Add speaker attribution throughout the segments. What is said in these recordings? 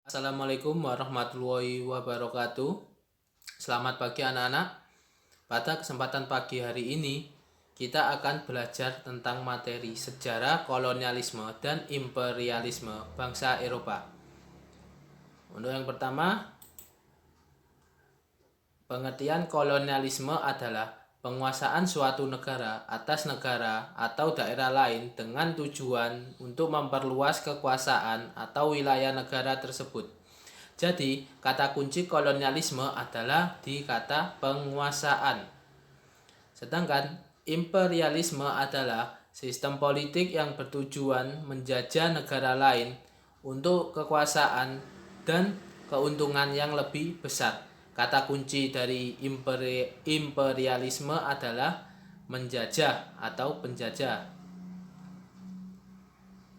Speaker 1: Assalamualaikum warahmatullahi wabarakatuh. Selamat pagi anak-anak. Pada kesempatan pagi hari ini, kita akan belajar tentang materi sejarah kolonialisme dan imperialisme bangsa Eropa. Untuk yang pertama, pengertian kolonialisme adalah penguasaan suatu negara atas negara atau daerah lain dengan tujuan untuk memperluas kekuasaan atau wilayah negara tersebut. Jadi, kata kunci kolonialisme adalah di kata penguasaan. Sedangkan imperialisme adalah sistem politik yang bertujuan menjajah negara lain untuk kekuasaan dan keuntungan yang lebih besar. Kata kunci dari imperialisme adalah menjajah atau penjajah.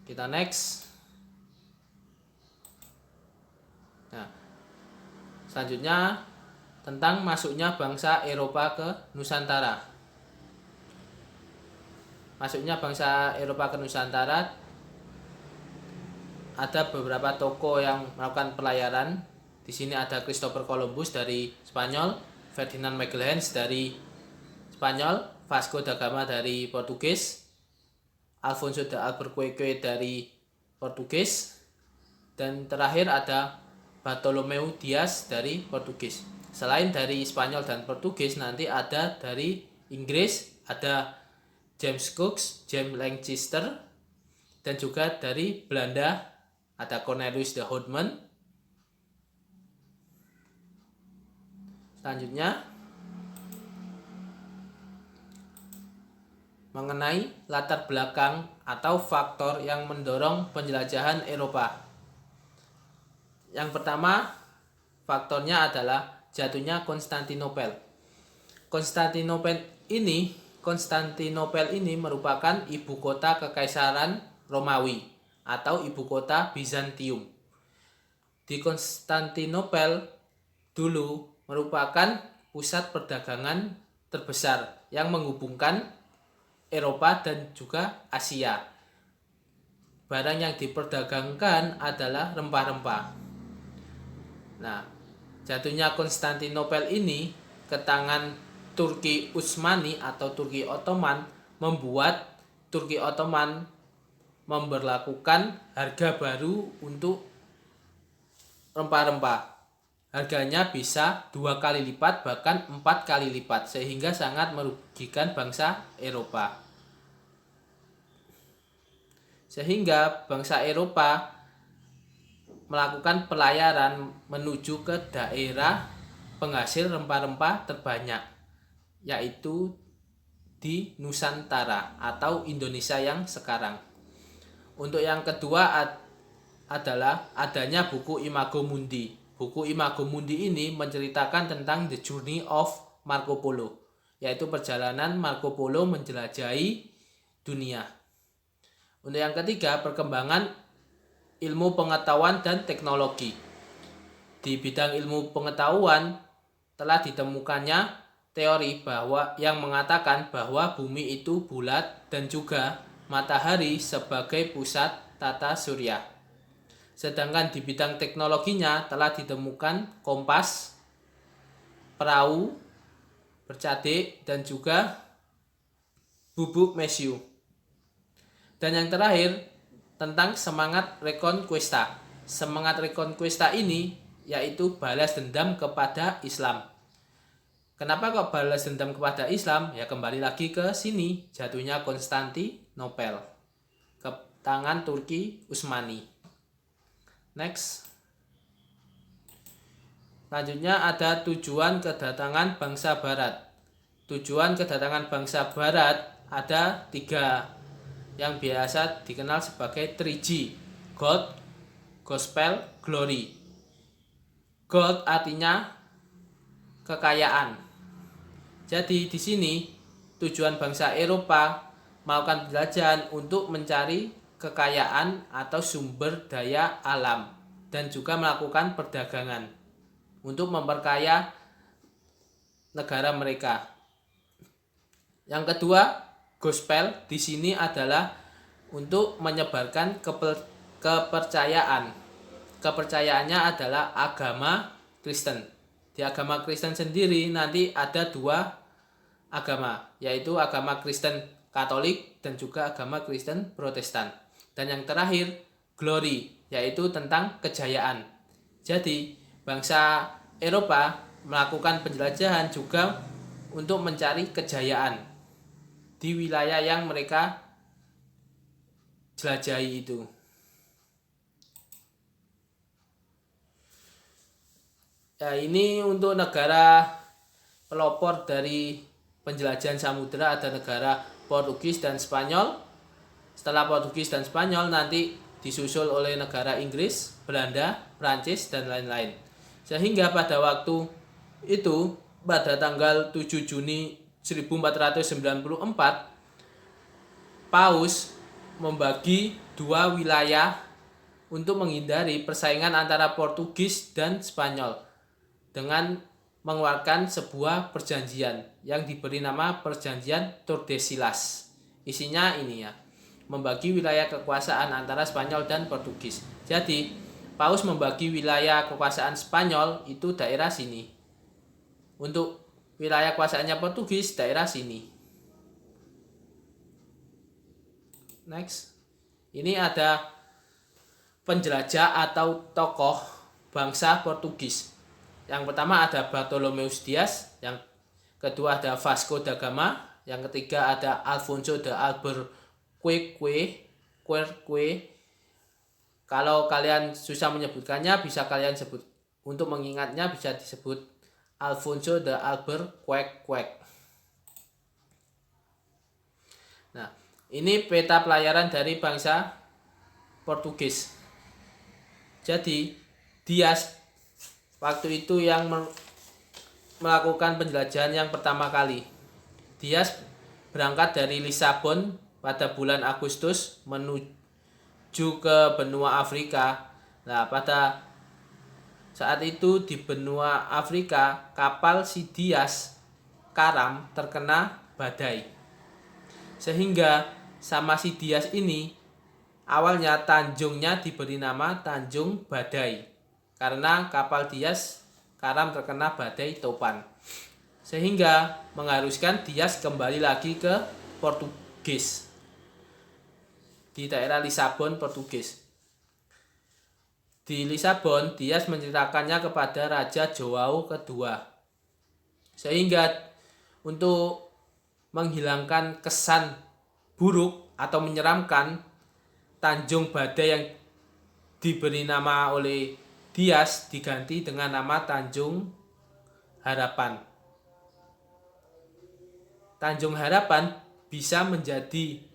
Speaker 1: Kita next. Nah, selanjutnya tentang masuknya bangsa Eropa ke Nusantara. Masuknya bangsa Eropa ke Nusantara, ada beberapa tokoh yang melakukan pelayaran. Di sini ada Christopher Columbus dari Spanyol, Ferdinand Magellan dari Spanyol, Vasco da Gama dari Portugis, Alfonso de Albuquerque dari Portugis, dan terakhir ada Bartolomeu Dias dari Portugis. Selain dari Spanyol dan Portugis, nanti ada dari Inggris, ada James Cook, James Lancaster, dan juga dari Belanda ada Cornelius de Houtman. Selanjutnya mengenai latar belakang atau faktor yang mendorong penjelajahan Eropa. Yang pertama, faktornya adalah jatuhnya Konstantinopel. Konstantinopel ini merupakan ibu kota Kekaisaran Romawi atau ibu kota Bizantium. Di Konstantinopel dulu merupakan pusat perdagangan terbesar yang menghubungkan Eropa dan juga Asia. Barang yang diperdagangkan adalah rempah-rempah. Nah, jatuhnya Konstantinopel ini ke tangan Turki Utsmani atau Turki Ottoman membuat Turki Ottoman memberlakukan harga baru untuk rempah-rempah. Harganya bisa 2 kali lipat bahkan 4 kali lipat, sehingga sangat merugikan bangsa Eropa. Sehingga bangsa Eropa melakukan pelayaran menuju ke daerah penghasil rempah-rempah terbanyak, yaitu di Nusantara atau Indonesia yang sekarang. Untuk yang kedua adalah adanya buku Imago Mundi. Buku Imago Mundi ini menceritakan tentang The Journey of Marco Polo, yaitu perjalanan Marco Polo menjelajahi dunia. Untuk yang ketiga, perkembangan ilmu pengetahuan dan teknologi. Di bidang ilmu pengetahuan telah ditemukannya teori yang mengatakan bahwa bumi itu bulat dan juga matahari sebagai pusat tata surya. Sedangkan di bidang teknologinya telah ditemukan kompas, perahu, bercadik, dan juga bubuk mesiu. Dan yang terakhir, tentang semangat Reconquista. Semangat Reconquista ini yaitu balas dendam kepada Islam. Kenapa kok balas dendam kepada Islam? Ya kembali lagi ke sini, jatuhnya Konstantinopel ke tangan Turki Utsmani. Next. Selanjutnya ada tujuan kedatangan bangsa Barat. Tujuan kedatangan bangsa Barat ada 3 yang biasa dikenal sebagai 3G: Gold, Gospel, Glory. Gold artinya kekayaan. Jadi di sini tujuan bangsa Eropa melakukan penjelajahan untuk mencari kekayaan atau sumber daya alam dan juga melakukan perdagangan untuk memperkaya negara mereka. Yang kedua, gospel di sini adalah untuk menyebarkan kepercayaan kepercayaannya adalah agama Kristen. Di agama Kristen sendiri nanti ada dua agama, yaitu agama Kristen Katolik dan juga agama Kristen Protestan. Dan yang terakhir, glory, yaitu tentang kejayaan. Jadi, bangsa Eropa melakukan penjelajahan juga untuk mencari kejayaan di wilayah yang mereka jelajahi itu. Ya, ini untuk negara pelopor dari penjelajahan samudera ada negara Portugis dan Spanyol. Setelah Portugis dan Spanyol nanti disusul oleh negara Inggris, Belanda, Prancis, dan lain-lain. Sehingga pada waktu itu pada tanggal 7 Juni 1494 Paus membagi dua wilayah untuk menghindari persaingan antara Portugis dan Spanyol dengan mengeluarkan sebuah perjanjian yang diberi nama Perjanjian Tordesillas. Isinya ini ya, membagi wilayah kekuasaan antara Spanyol dan Portugis. Jadi Paus membagi wilayah kekuasaan Spanyol itu daerah sini. Untuk wilayah kekuasaannya Portugis daerah sini. Next. Ini ada penjelajah atau tokoh bangsa Portugis. Yang pertama ada Bartolomeus Dias, yang kedua ada Vasco da Gama, yang ketiga ada Alfonso de Albuquerque. Kalau kalian susah menyebutkannya, bisa kalian sebut, untuk mengingatnya bisa disebut Alfonso de Albuquerque. Nah, ini peta pelayaran dari bangsa Portugis. Jadi Dias waktu itu yang melakukan penjelajahan yang pertama kali. Dias berangkat dari Lisabon pada bulan Agustus menuju ke benua Afrika. Nah, pada saat itu di benua Afrika, kapal si Dias karam terkena badai. Sehingga sama si Dias ini awalnya tanjungnya diberi nama Tanjung Badai, karena kapal Dias karam terkena badai topan. Sehingga mengharuskan Dias kembali lagi ke Portugis, di daerah Lisabon, Portugis. Di Lisabon, Dias menceritakannya kepada Raja Joao II. Sehingga untuk menghilangkan kesan buruk atau menyeramkan, Tanjung Badai yang diberi nama oleh Dias diganti dengan nama Tanjung Harapan. Tanjung Harapan bisa menjadi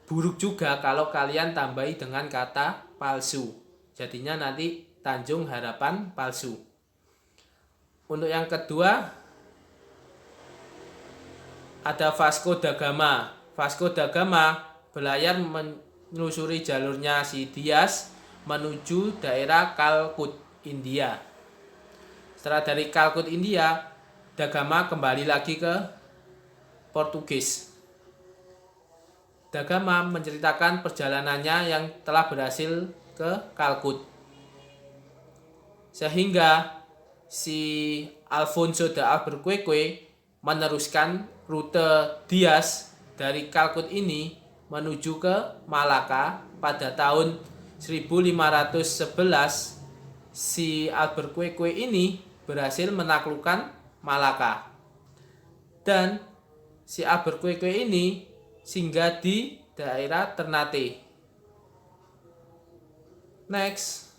Speaker 1: buruk juga kalau kalian tambahi dengan kata palsu. Jadinya nanti Tanjung Harapan palsu. Untuk yang kedua ada Vasco da Gama. Vasco da Gama berlayar menelusuri jalurnya si Dias menuju daerah Kalkut, India. Setelah dari Kalkut, India, da Gama kembali lagi ke Portugis. Da Gama menceritakan perjalanannya yang telah berhasil ke Kalkut. Sehingga si Alfonso de Albuquerque meneruskan rute Dias dari Kalkut ini menuju ke Malaka. Pada tahun 1511 si Albuquerque ini berhasil menaklukkan Malaka. Dan si Albuquerque ini singgah di daerah Ternate. Next.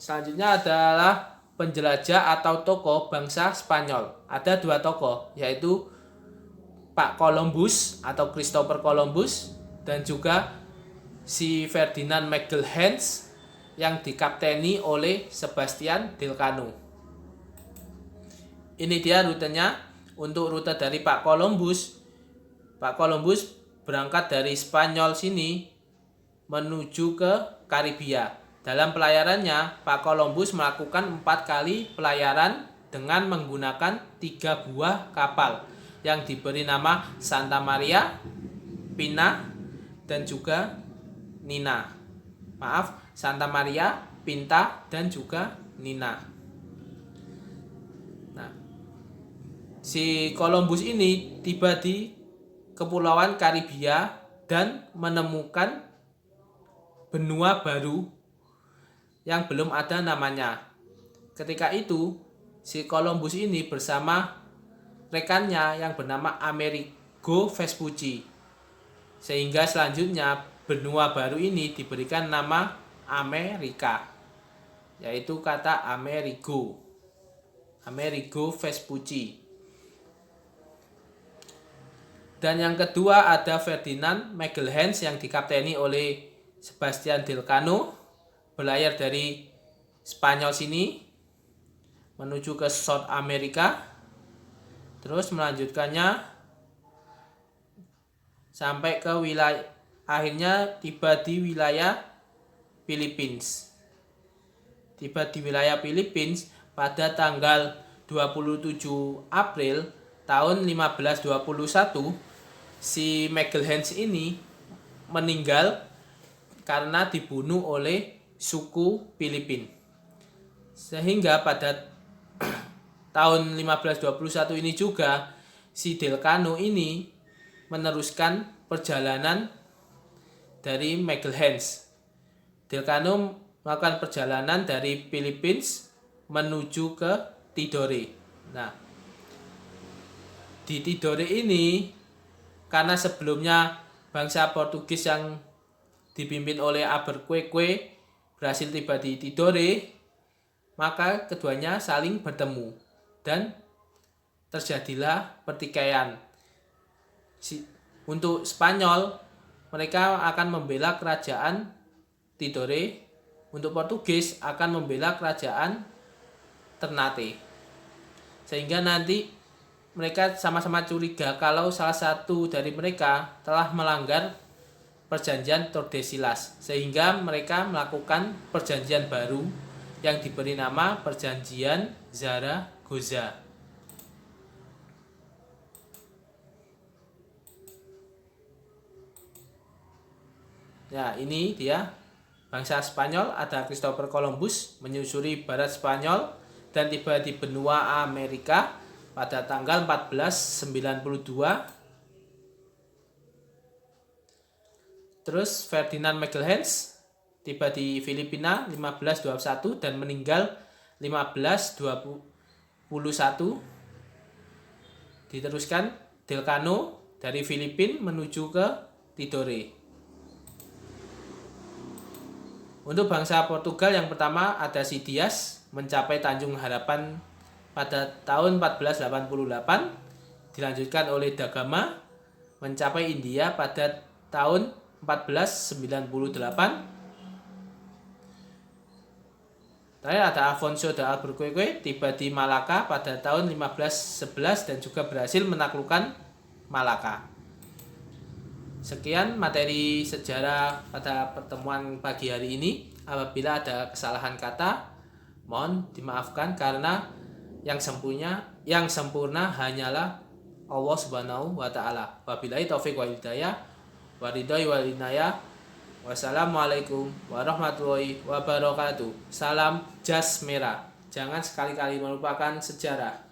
Speaker 1: Selanjutnya adalah penjelajah atau tokoh bangsa Spanyol. Ada dua tokoh, yaitu Pak Columbus atau Christopher Columbus dan juga si Ferdinand Magelhaens yang dikapteni oleh Sebastian Elcano. Ini dia rutenya. Untuk rute dari Pak Columbus berangkat dari Spanyol sini menuju ke Karibia. Dalam pelayarannya, Pak Columbus melakukan 4 kali pelayaran dengan menggunakan 3 buah kapal yang diberi nama Santa Maria, Pinna, dan juga Nina. Santa Maria, Pinta, dan juga Nina. Nah, si Columbus ini tiba di Kepulauan Karibia dan menemukan benua baru yang belum ada namanya. Ketika itu, si Columbus ini bersama rekannya yang bernama Amerigo Vespucci. Sehingga selanjutnya benua baru ini diberikan nama Amerika, yaitu kata Amerigo Vespucci. Dan yang kedua ada Ferdinand Magelhaens yang dikapteni oleh Sebastian Elcano, berlayar dari Spanyol sini menuju ke South America, terus melanjutkannya sampai ke wilayah, akhirnya tiba di wilayah Philippines. Tiba di wilayah Philippines pada tanggal 27 April tahun 1521. Si Magelhaens ini meninggal karena dibunuh oleh suku Filipin. Sehingga pada tahun 1521 ini juga si Elcano ini meneruskan perjalanan dari Magelhaens. Elcano melakukan perjalanan dari Philippines menuju ke Tidore. Nah, di Tidore ini karena sebelumnya bangsa Portugis yang dipimpin oleh Albuquerque berhasil tiba di Tidore, maka keduanya saling bertemu dan terjadilah pertikaian. Untuk Spanyol, mereka akan membela kerajaan Tidore. Untuk Portugis akan membela kerajaan Ternate. Sehingga nanti mereka sama-sama curiga kalau salah satu dari mereka telah melanggar perjanjian Tordesillas, sehingga mereka melakukan perjanjian baru yang diberi nama Perjanjian Zaragoza. Ya, ini dia bangsa Spanyol. Ada Christopher Columbus menyusuri barat Spanyol dan tiba di benua Amerika pada tanggal 1492. Terus Ferdinand Magelhaens tiba di Filipina 1521 dan meninggal 1521. Diteruskan Elcano dari Filipina menuju ke Tidore. Untuk bangsa Portugal yang pertama ada si Dias mencapai Tanjung Harapan pada tahun 1488, dilanjutkan oleh Da Gama mencapai India pada tahun 1498. Terakhir ada Afonso de Albuquerque tiba di Malaka pada tahun 1511 dan juga berhasil menaklukkan Malaka. Sekian materi sejarah pada pertemuan pagi hari ini. Apabila ada kesalahan kata, mohon dimaafkan karena yang sempurna hanyalah Allah Subhanahu wa taala. Wabillahi taufiq wal hidayah. Waridhoi wal inayah. Wassalamualaikum warahmatullahi wabarakatuh. Salam jas merah. Jangan sekali-kali melupakan sejarah.